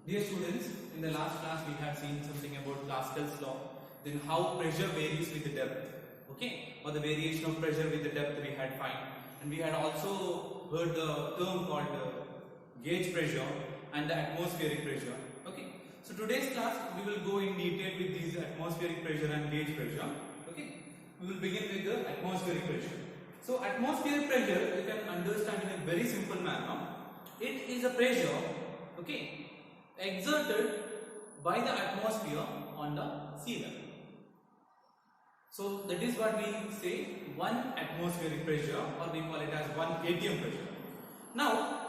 Dear students, in the last class we had seen something about Pascal's law, then how pressure varies with the depth, okay, or the variation of pressure with the depth we had find, and we had also heard the term called gauge pressure and the atmospheric pressure, okay. So today's class we will go in detail with these atmospheric pressure and gauge pressure, okay. We will begin with the atmospheric pressure. So atmospheric pressure you can understand in a very simple manner. It is a pressure, okay, exerted by the atmosphere on the sea level. So that is what we say 1 atmospheric pressure, or we call it as 1 atm pressure. Now,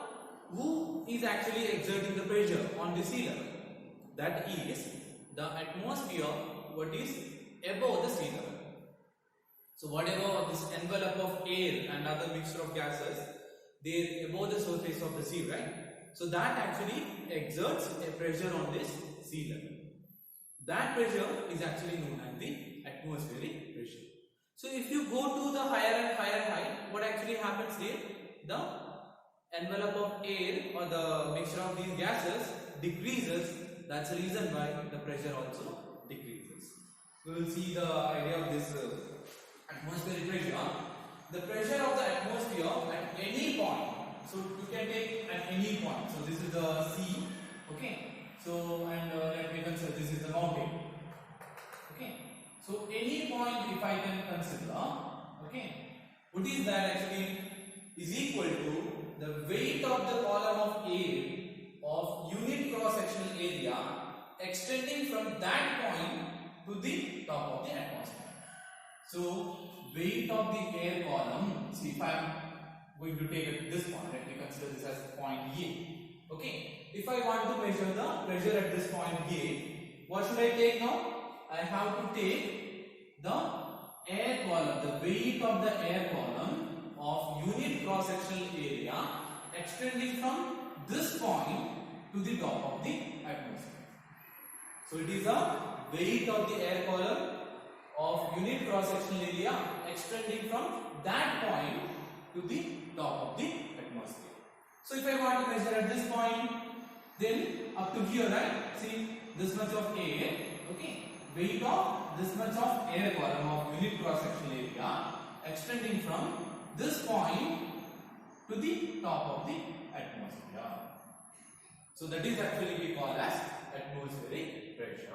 who is actually exerting the pressure on the sea level? That is the atmosphere what is above the sea level. So whatever this envelope of air and other mixture of gases, they are above the surface of the sea, right? So that actually exerts a pressure on this sea level. That pressure is actually known as the atmospheric pressure. So if you go to the higher and higher height, what actually happens here? The envelope of air or the mixture of these gases decreases. That's the reason why the pressure also decreases. We will see the idea of this atmospheric pressure. The pressure of the atmosphere at any point. So you can take at any point. So this is the sea, okay. So and let me consider this is the mountain, okay. So any point if I can consider, okay, what is that actually is equal to the weight of the column of air of unit cross sectional area extending from that point to the top of the atmosphere. So weight of the air column, see if I am going to take this point, let me consider this as point A, okay. If I want to measure the pressure at this point A, what should I take now? I have to take the air column, the weight of the air column of unit cross sectional area extending from this point to the top of the atmosphere. So it is the weight of the air column of unit cross sectional area extending from that point to the top of the atmosphere. So if I want to measure at this point, then up to here, right? See this much of air, okay, weight of this much of air column of unit cross sectional area extending from this point to the top of the atmosphere. So that is actually we call as atmospheric pressure.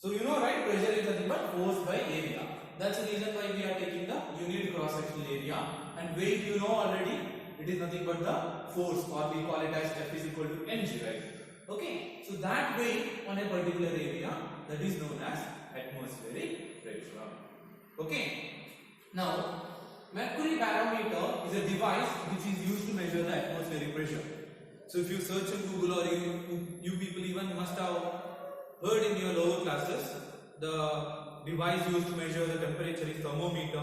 So you know, right, pressure is nothing but force by area. That's the reason why we are taking the unit cross sectional area, and weight you know already, it is nothing but the force, or we call it as F is equal to mg, right? Okay, so that weight on a particular area, that is known as atmospheric pressure. Okay, now mercury barometer is a device which is used to measure the atmospheric pressure. So if you search in Google, or you people even must have heard in your lower classes, the device used to measure the temperature is thermometer,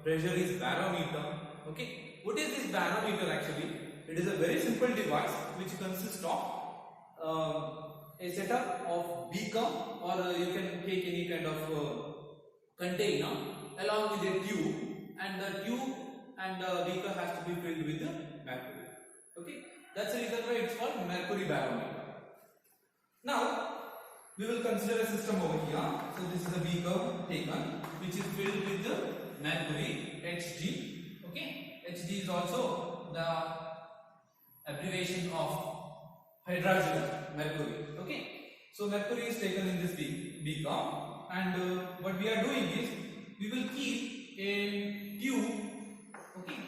pressure is barometer, okay. What is this barometer actually? It is a very simple device which consists of a setup of beaker, or you can take any kind of container along with a tube, and the tube and the beaker has to be filled with the mercury, okay. That's the reason why it's called mercury barometer. Now we will consider a system over here. So this is a beaker taken which is filled with the mercury, Hg, okay. Hg is also the abbreviation of hydrogen mercury, okay. So mercury is taken in this beaker, and what we are doing is we will keep a tube, okay,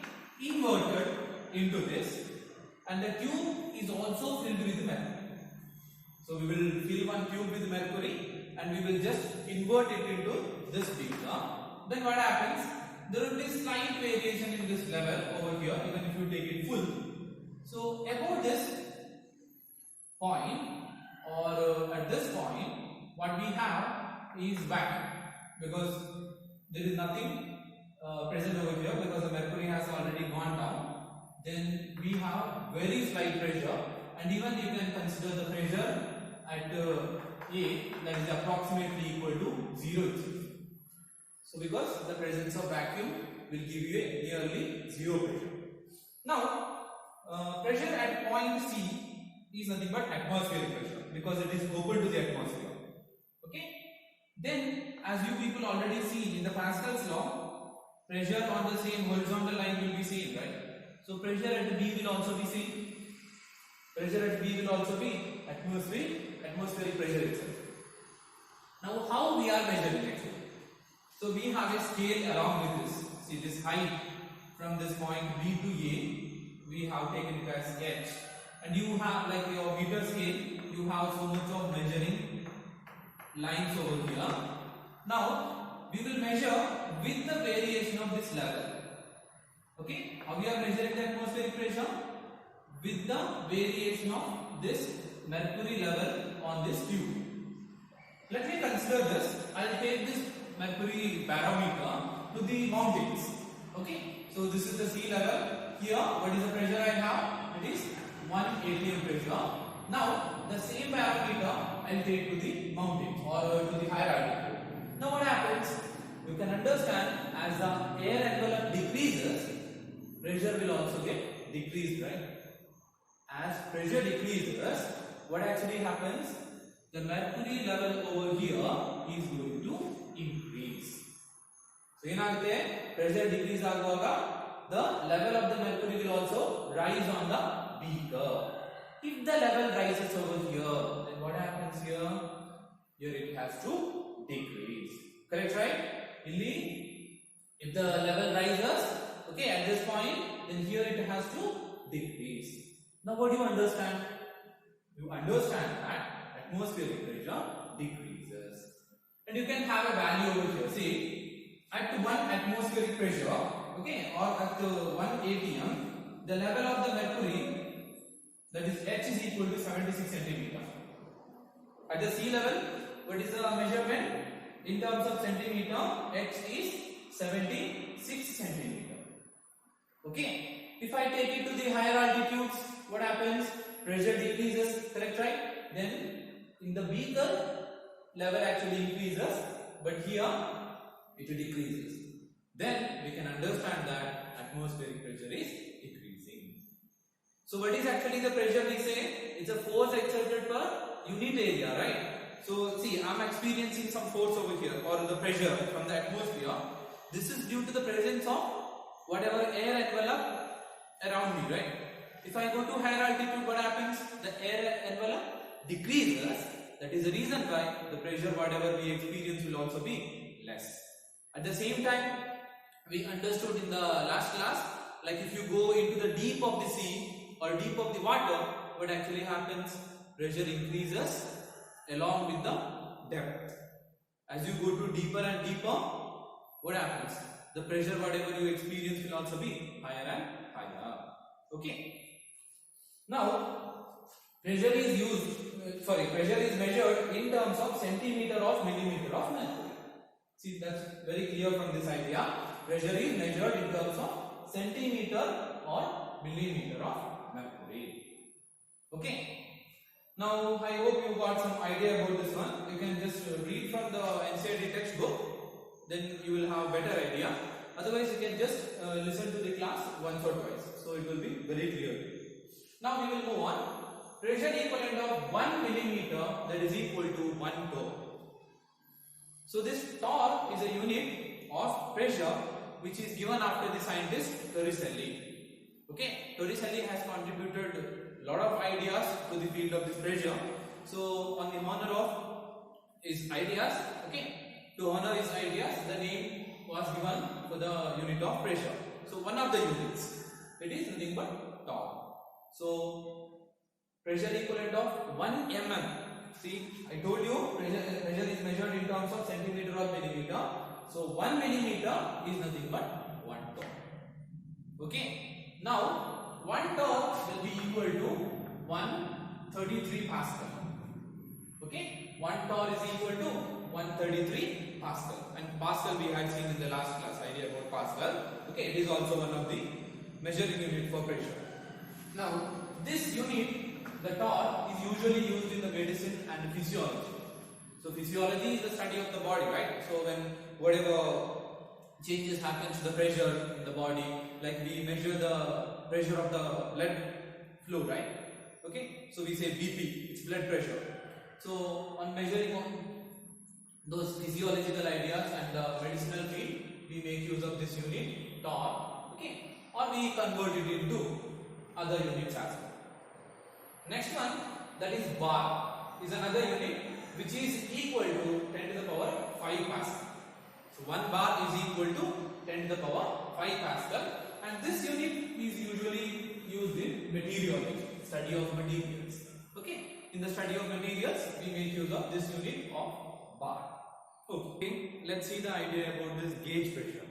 inverted into this, and the tube is also filled with mercury. So we will fill one tube with mercury and we will just invert it into this beaker. Then what happens? There will be slight variation in this level over here, even if you take it full. So about this point, or at this point, what we have is vacuum, because there is nothing present over here, because the mercury has already gone down. Then we have very slight pressure, and even you can consider the pressure at A, that is approximately equal to 0 itself. So because the presence of vacuum will give you a nearly 0 pressure. Now pressure at point C is nothing but atmospheric pressure. because it is open to the atmosphere. Okay. Then, as you people already seen in the Pascal's law, pressure on the same horizontal line will be seen, right? So pressure at B will also be seen. Pressure at B will also be atmospheric pressure itself. Now, how we are measuring actually? So we have a scale along with this. See this height from this point B to A, we have taken it as h. And you have like your meter scale, you have so much of measuring lines over here. Now we will measure with the variation of this level. Okay, how we are measuring the atmospheric pressure? With the variation of this mercury level on this tube. Let me consider this. I will take this mercury barometer to the mountains. Okay, so this is the sea level. Here, what is the pressure I have? It is 1 atm pressure. Now, the same barometer I will take to the mountains or to the higher altitude. Now, what happens? You can understand as the air envelope decreases, pressure will also get decreased, right? As pressure decreases, what actually happens? The mercury level over here is going to increase. So, pressure decrease the level of the mercury will also rise on the beaker. If the level rises over here, then what happens here? Here it has to decrease. Correct, right? If the level rises, okay, at this point, then here it has to decrease. Now, what do you understand? You understand that atmospheric pressure decreases. And you can have a value over here. See, at 1 atmospheric pressure, okay, or at 1 atm, the level of the mercury, that is H is equal to 76 centimeter. At the sea level, what is the measurement? In terms of centimeter, H is 76 centimeter. Okay. If I take it to the higher altitudes, what happens? Pressure decreases, correct, right? Then in the beaker, level actually increases, but here it decreases. Then we can understand that atmospheric pressure is decreasing. So what is actually the pressure we say? It's a force exerted per unit area, right? So see, I'm experiencing some force over here, or the pressure from the atmosphere. This is due to the presence of whatever air envelope around me, right? If I go to higher altitude, what happens? The air envelope decreases. That is the reason why the pressure whatever we experience will also be less. At the same time, we understood in the last class, like if you go into the deep of the sea or deep of the water, what actually happens? Pressure increases along with the depth. As you go to deeper and deeper, what happens? The pressure whatever you experience will also be higher and higher. Okay. Now, pressure is measured in terms of centimeter of millimeter of mercury. See, that's very clear from this idea. Pressure is measured in terms of centimeter or millimeter of mercury. Okay. Now, I hope you got some idea about this one. You can just read from the NCERT textbook. Then you will have a better idea. Otherwise, you can just listen to the class once or twice. So, it will be very clear. Now, we will move on. Pressure equivalent of 1 millimeter, that is equal to 1 torr. So, this torr is a unit of pressure which is given after the scientist Torricelli. Okay, Torricelli has contributed a lot of ideas to the field of this pressure. So, on the honor of his ideas, okay, to honor his ideas, the name was given for the unit of pressure. So, one of the units, it is nothing but torr. So, pressure equivalent of 1 mm. See, I told you pressure is measured in terms of centimeter or millimeter. So, 1 millimeter is nothing but 1 torr. Okay. Now, 1 torr will be equal to 133 Pascal. Okay. 1 torr is equal to 133 Pascal. And Pascal we had seen in the last class, idea about Pascal. Okay. It is also one of the measuring unit for pressure. Now, this unit, the torr, is usually used in the medicine and physiology. So, physiology is the study of the body, right? So, when whatever changes happen to the pressure in the body, like we measure the pressure of the blood flow, right? Okay, so we say BP, it's blood pressure. So on measuring on those physiological ideas and the medicinal field, we make use of this unit torr, okay, or we convert it into other units as well. Next one, that is bar, is another unit which is equal to 10 to the power 5 Pascal. So 1 bar is equal to 10 to the power 5 Pascal, and this unit is usually used in meteorology, study of materials. Okay, in the study of materials, we make use of this unit of bar. Okay, let's see the idea about this gauge pressure.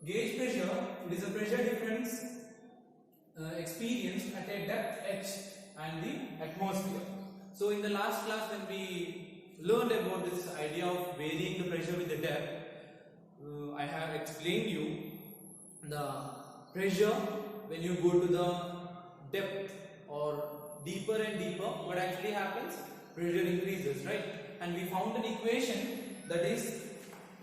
Gauge pressure, it is a pressure difference experienced at a depth h and the atmosphere. So in the last class when we learned about this idea of varying the pressure with the depth, I have explained you the pressure when you go to the depth or deeper and deeper, what actually happens? Pressure increases, right? And we found an equation that is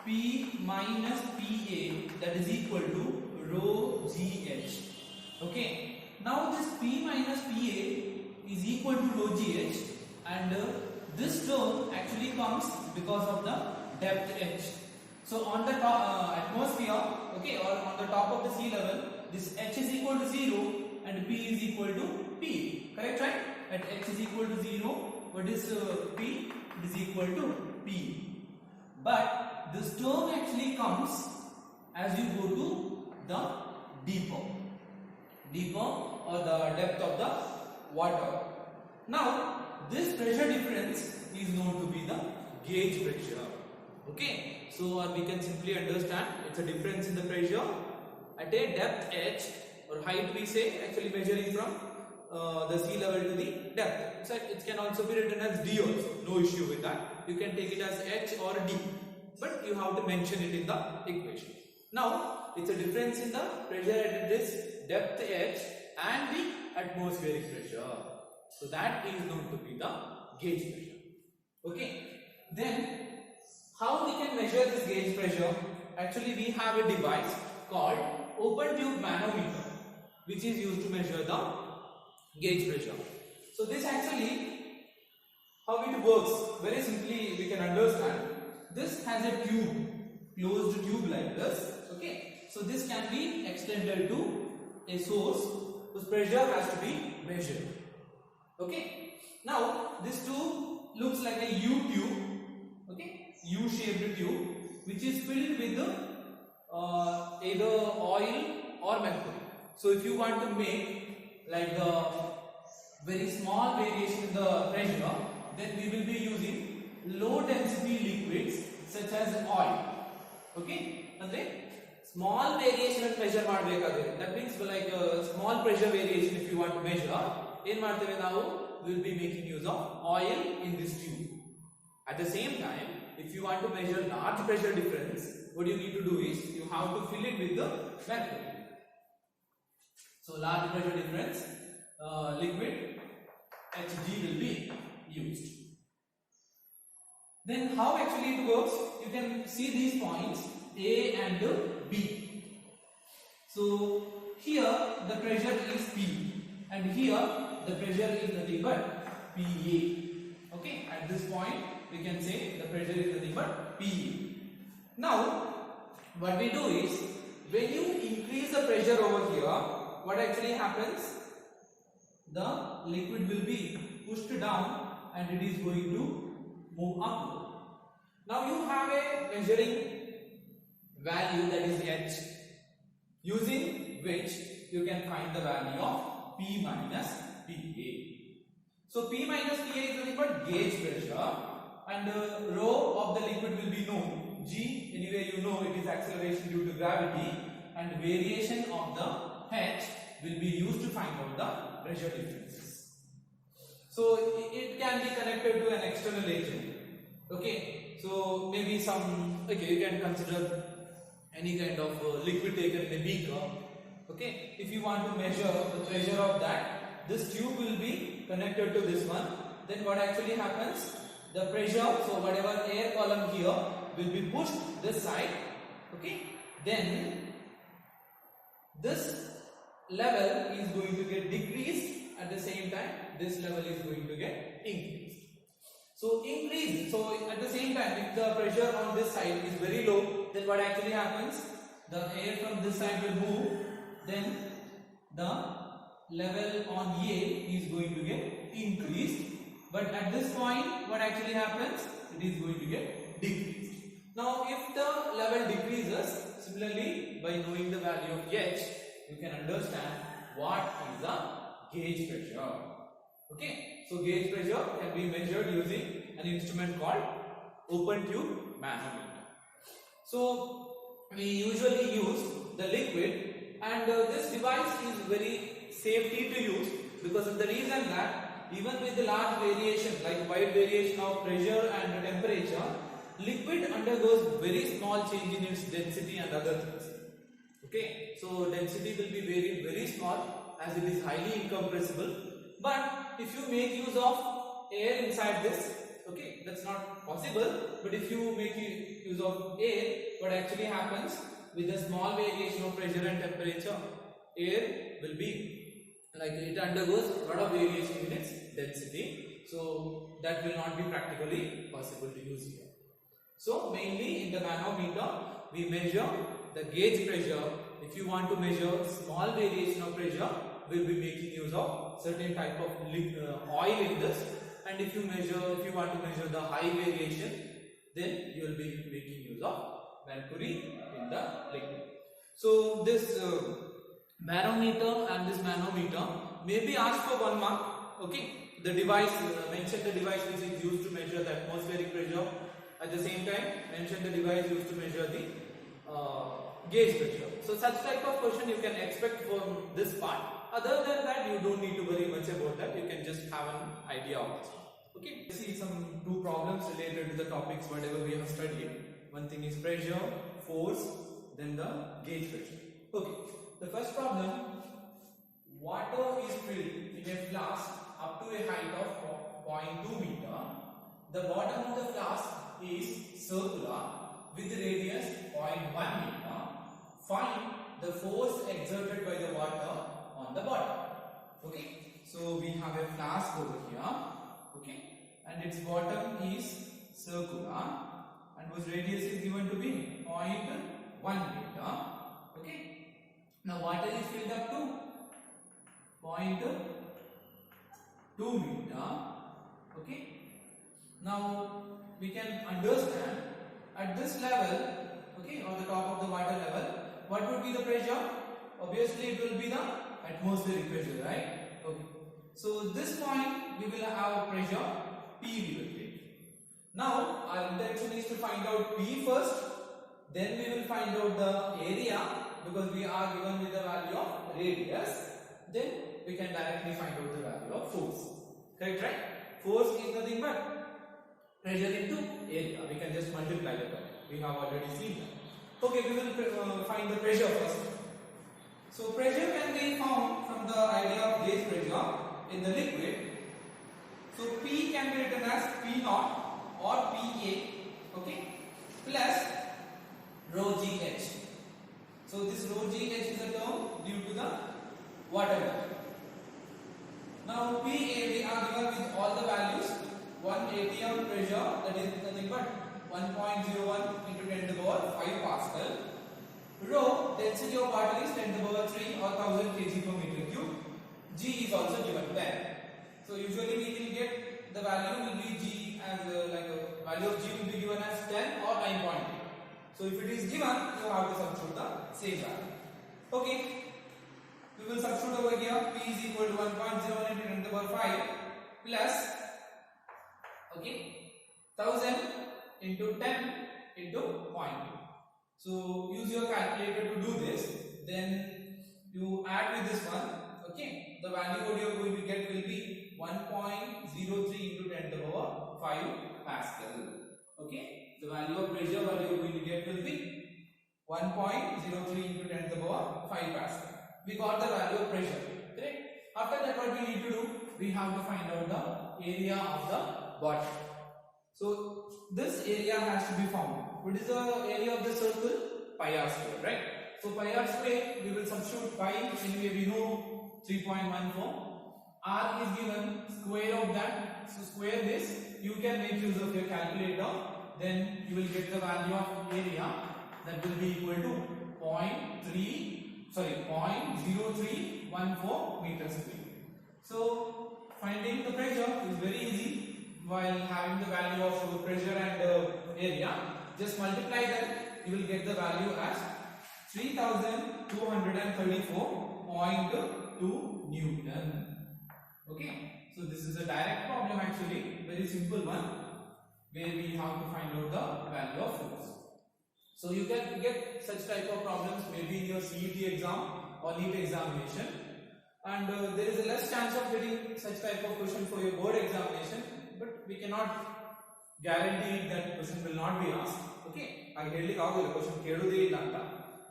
P minus PA, that is equal to rho GH. Okay, now this P minus PA is equal to rho GH, and this term actually comes because of the depth h. So on the top, atmosphere, okay, or on the top of the sea level, this h is equal to 0 and p is equal to p. Correct, right? At h is equal to 0, what is p? It is equal to p. But this term actually comes as you go to the deeper or the depth of the water. Now this pressure difference is known to be the gauge pressure. Okay, so we can simply understand it's a difference in the pressure at a depth h, or height we say, actually measuring from the sea level to the depth. So it can also be written as d also, no issue with that. You can take it as h or d, but you have to mention it in the equation. Now it's a difference in the pressure at this depth h and the atmospheric pressure. So that is known to be the gauge pressure. Okay, then how we can measure this gauge pressure? Actually we have a device called open tube manometer, which is used to measure the gauge pressure. So this actually, how it works, very simply we can understand. This has a tube, closed tube like this. Okay, so this can be extended to a source whose pressure has to be measured. Okay, now this tube looks like a U tube, okay, U-shaped tube, which is filled with either oil or mercury. So if you want to make like the very small variation in the pressure, then we will be using low density liquids such as oil. Okay, and then small variation in pressure ಮಾಡಬೇಕಾದ್ರೆ, that means like a small pressure variation if you want to measure, ಏನು ಮಾಡ್ತೇವೆ ನಾವು, we will be making use of oil in this tube. At the same time, if you want to measure large pressure difference, what you need to do is you have to fill it with the mercury. So large pressure difference liquid Hg will be used. Then how actually it works? You can see these points A and B. So here the pressure is P, and here the pressure is nothing but PA. Okay, at this point we can say the pressure is nothing but PA. Now what we do is, when you increase the pressure over here, what actually happens? The liquid will be pushed down and it is going to move upward. Now you have a measuring value, that is H, using which you can find the value of P minus PA. So P minus PA is nothing but gauge pressure, and rho of the liquid will be known. G, anyway you know it is acceleration due to gravity, and variation of the H will be used to find out the pressure differences. So it can be connected to an external agent. Okay, so maybe some, okay, you can consider any kind of liquid taken in a beaker. Okay, if you want to measure the pressure of that, this tube will be connected to this one. Then what actually happens? The pressure, so whatever air column here will be pushed this side. Okay, then this level is going to get decreased, at the same time this level is going to get increased. So increase. So at the same time, if the pressure on this side is very low, then what actually happens? The air from this side will move. Then the level on A is going to get increased. But at this point, what actually happens? It is going to get decreased. Now, if the level decreases, similarly, by knowing the value of H, you can understand what is the gauge pressure. Okay, so gauge pressure can be measured using an instrument called open tube manometer. So we usually use the liquid, and this device is very safety to use because of the reason that even with the large variation like wide variation of pressure and temperature, liquid undergoes very small change in its density and other things. Okay, so density will be very small as it is highly incompressible. But if you make use of air inside this, okay, that's not possible. But if you make use of air, what actually happens with a small variation of pressure and temperature, air will be like it undergoes a lot of variation in its density. So that will not be practically possible to use here. So mainly in the manometer, we measure the gauge pressure. If you want to measure small variation of pressure, we'll be making use of certain type of oil in this, and if you want to measure the high variation, then you will be making use of mercury in the liquid. So this manometer and this manometer may be asked for 1 mark. Okay, the device mention the device which is used to measure the atmospheric pressure. At the same time, mention the device used to measure the gauge pressure. So such type of question you can expect from this part. Other than that, you don't need to worry much about that. You can just have an idea of this. Okay, let's see some 2 problems related to the topics whatever we have studied. One thing is pressure, force, then the gauge pressure. Okay, the first problem: water is filled in a flask up to a height of 0.2 meter. The bottom of the flask is circular with radius 0.1 meter. Find the force exerted by the water on the bottom. Okay, so we have a flask over here. Okay, and its bottom is circular, and whose radius is given to be 0.1 meter. Okay, now water is filled up to 0.2 meter. Okay, now we can understand at this level, okay, on the top of the water level, what would be the pressure? Obviously it will be the atmospheric pressure, right? Okay, so this point we will have a pressure P we will take. Now our intention is to find out P first, then we will find out the area because we are given with the value of radius. Then we can directly find out the value of force. Correct, right? Force is nothing but pressure into area. We can just multiply the term. We have already seen that. Okay, we will find the pressure first. So pressure can be found from the idea of gauge pressure in the liquid. So P can be written as P naught or PA, okay, plus rho GH. So this rho GH is a term due to the water level. Now PA we are given with all the values. 1 atm pressure, that is nothing but 1.01 into 10 to the power 5 Pascal. Rho, density of water is 10 to the power 3 or 1000 kg per meter cube. G is also given there. So usually we will get the value will be G as like a value of G will be given as 10 or 9.8. So if it is given, you have to substitute the same value. Okay, we will substitute over here. P is equal to 1.01 into 10 to the power 5 plus, okay, 1000 into 10 into 0.2. So use your calculator to do this. Then you add with this one. Okay, the value what you are going to get will be 1.03 into 10 to the power 5 Pascal. Okay, the value of pressure what you are going to get will be 1.03 into 10 to the power 5 Pascal. We got the value of pressure. Correct? After that, what we need to do? We have to find out the area of the bottom. So this area has to be found. What is the area of the circle? Pi r square, right? So pi r square, we will substitute pi. Anyway, we know 3.14. R is given, square of that. So square this. You can make use of your calculator. Then you will get the value of area, that will be equal to 0.0314 meters square. So finding the pressure is very easy while having the value of pressure and area. Just multiply them, you will get the value as 3234.2 Newton. Okay, so this is a direct problem actually, very simple one, where we have to find out the value of force. So you can get such type of problems maybe in your CET exam or NEET examination, and there is a less chance of getting such type of question for your board examination, but we cannot guarantee that question will not be asked. Okay, I hardly the question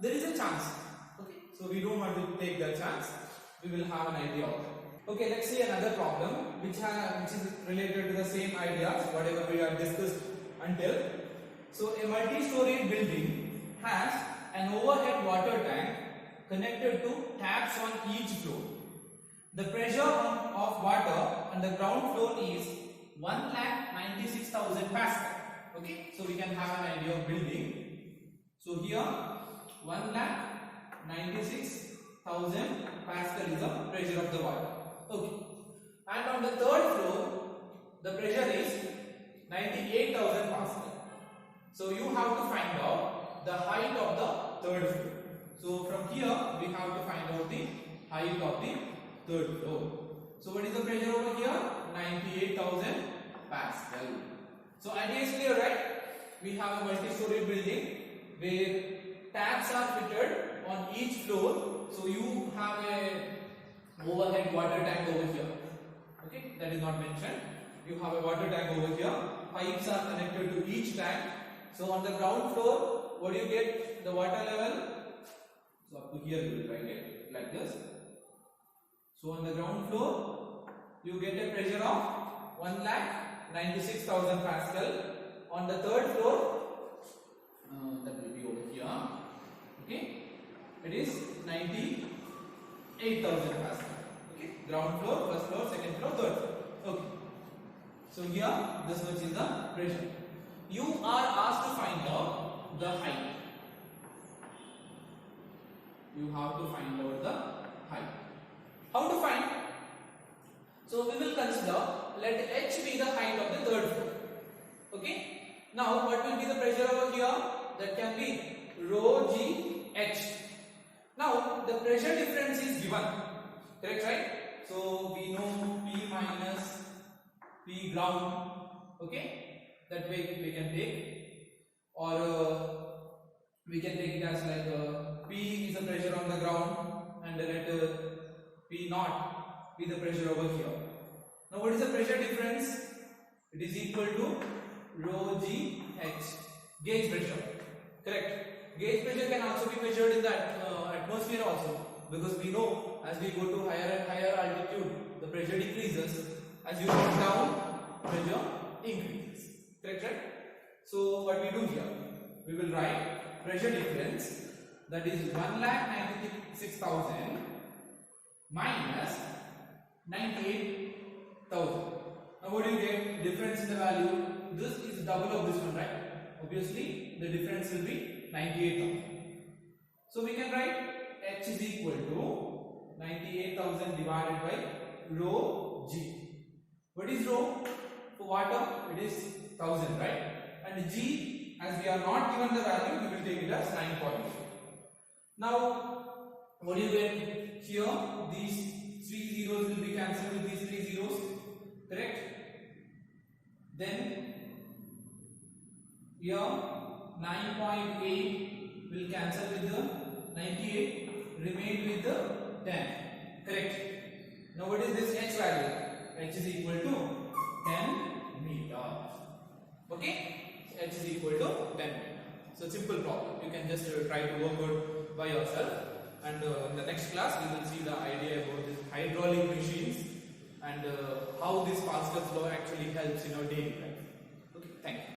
there is a chance. Okay, so we don't want to take that chance. We will have an idea of it. Okay, let's see another problem which is related to the same ideas whatever we have discussed until. So a multi-story building has an overhead water tank connected to taps on each floor. The pressure of water on the ground floor is 1,96,000 Pascal. Okay, so we can have an idea of building. So here 1,96,000 Pascal is the pressure of the water. Okay, and on the third floor the pressure is 98,000 Pascal. So you have to find out the height of the third floor. So from here we have to find out the height of the third floor. So what is the pressure over here? 98,000 Pascal. So idea is clear, right? We have a multi-story building where taps are fitted on each floor. So you have a overhead water tank over here. Okay, that is not mentioned. You have a water tank over here. Pipes are connected to each tank. So on the ground floor, what do you get? The water level. So up to here you will write it like this. So on the ground floor, you get a pressure of 1,96,000 Pascal. On the third floor, that will be over here. Okay, it is 98,000 Pascal. Okay, ground floor, first floor, second floor, third floor. Okay. So here, this much is the pressure. You are asked to find out the height. You have to find out the height. How to find? So we will consider, let h be the height of the third floor. Okay. Now what will be the pressure over here? That can be rho g h. Now the pressure difference is given. Correct, right? So we know P minus P ground. Okay. That way we can take, or we can take it as like P is the pressure on the ground and let P naught be the pressure over here. Now what is the pressure difference? It is equal to rho g h, gauge pressure. Correct. Gauge pressure can also be measured in the atmosphere also, because we know as we go to higher and higher altitude the pressure decreases, as you go down pressure increases. Correct, right? So what we do here, we will write pressure difference, that is 1,96,000 minus 98,000. Now what do you get? Difference in the value. This is double of this one, right? Obviously the difference will be 98,000. So we can write h is equal to 98,000 divided by rho g. What is rho? For water it is 1000, right? And g, as we are not given the value, we will take it as 9.8. Now what do you get here? These 3 zeros will be cancelled with these 3 zeros. Correct? Then here 9.8 will cancel with the 98, remain with the 10. Correct? Now what is this h value? H is equal to 10 meters. Okay? H is equal to 10 meters. So simple problem. You can just try to work out by yourself. And in the next class we will see the idea about this hydraulic machines and how this Pascal's law actually helps in our daily life. Okay, thank you.